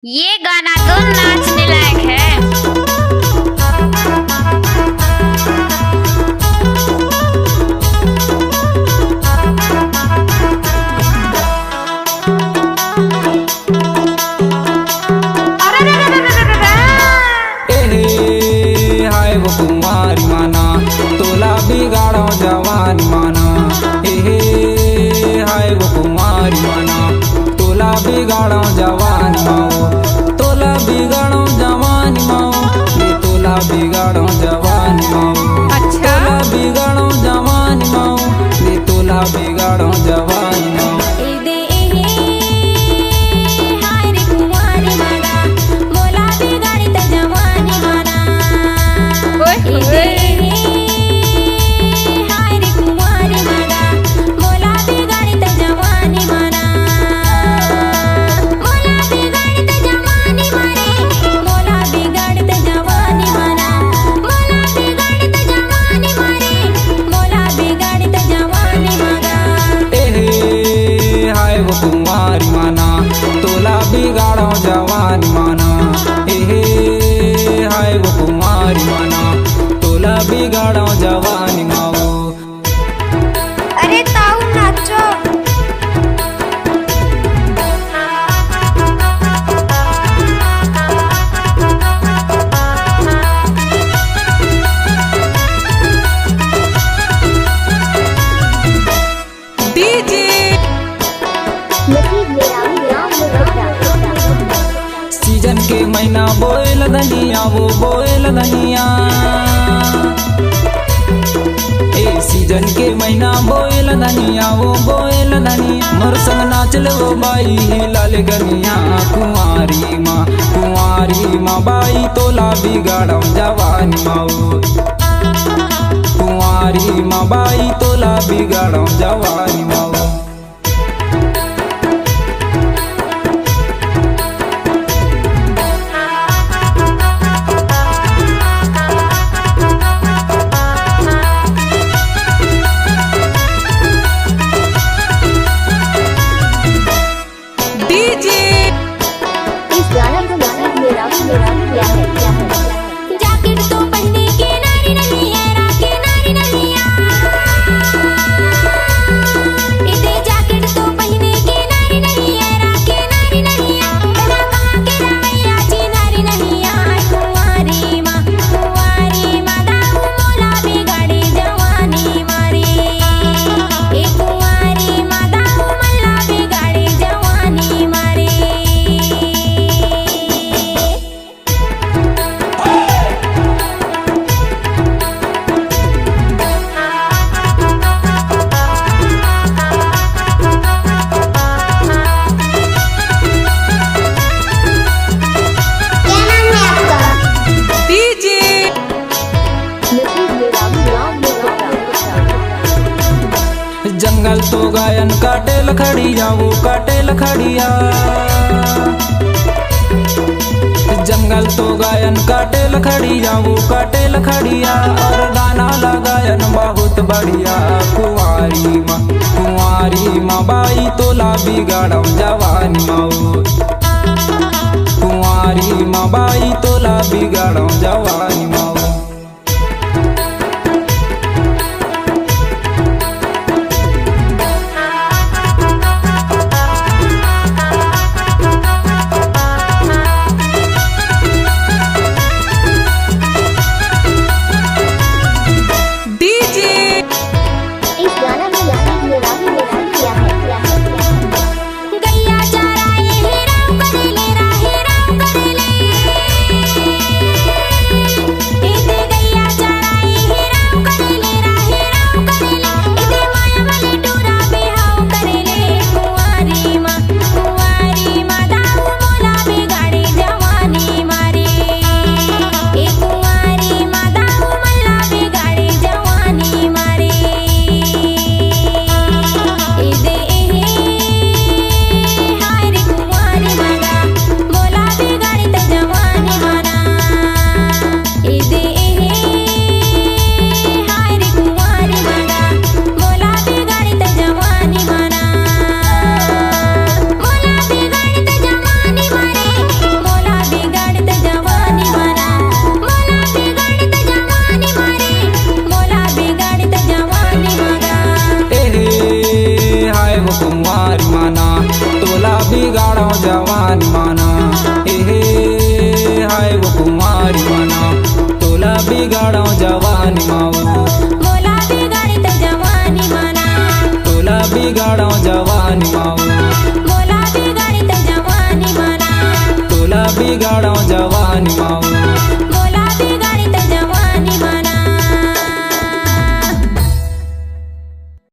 ये गाना तो नाचने लायक है। हाय वो कुमारी माना तोला बिगाड़ो जवान माना। हाय वो कुमारी माना तोला बिगाड़ो जवान माओ। तोला बिगाड़ो जवान माओ ये तोला बिगाड़ो जवान माओ। अच्छा। तोला बिगाड़ो जवान माओ ये तोला बिगाड़ो जवान माओ। कुमारी माना तोला बिगाड़ो जवान माना। हाय वो कुमारी माना तोला बिगाड़ो जवान माओ। अरे ताऊ नाचो। सीजन के महीना बोएल धनिया वो बोएल धनिया। सीजन के महीना बोएल धनिया वो बोएल धनिया। मोर संग नाचल वो बाई लाल गनिया। कुंवारी माँ बाई तोला बिगाड़ो जवानी माओ। कुंवारी माँ बाई तोला बिगाड़ो जवानी माओ। जैकेट तो पहने के नारी नहीं है, राके नारी नहीं इतने जैकेट तो पहने के नारी नहीं है, राके नारी नहीं कहाँ कहाँ के रवैया जी नारी नहीं कुंवारी माँ दाऊ मोला बिगाड़ी जवानी मारी। कुंवारी माँ दाऊ मल्ला बिगाड़ी जवानी मारी। जंगल तो गायन काटे लखड़िया वो काटे लखड़िया। जंगल तो गायन काटे लखड़िया वो काटे लखड़िया। और गाना लगायन बहुत बढ़िया। कुंवारी माँ बाई तोला बिगाड़ो जवानी माओ। कुंवारी माँ बाई तोला बिगाड़ो जवानी माओ। तोला बिगाड़ो जवानी माऊ बोला बिगाड़ी तो जवानी माना तोला बिगाड़ो जवानी माऊ बोला बिगाड़ी तो जवानी माना तोला बिगाड़ो जवानी माऊ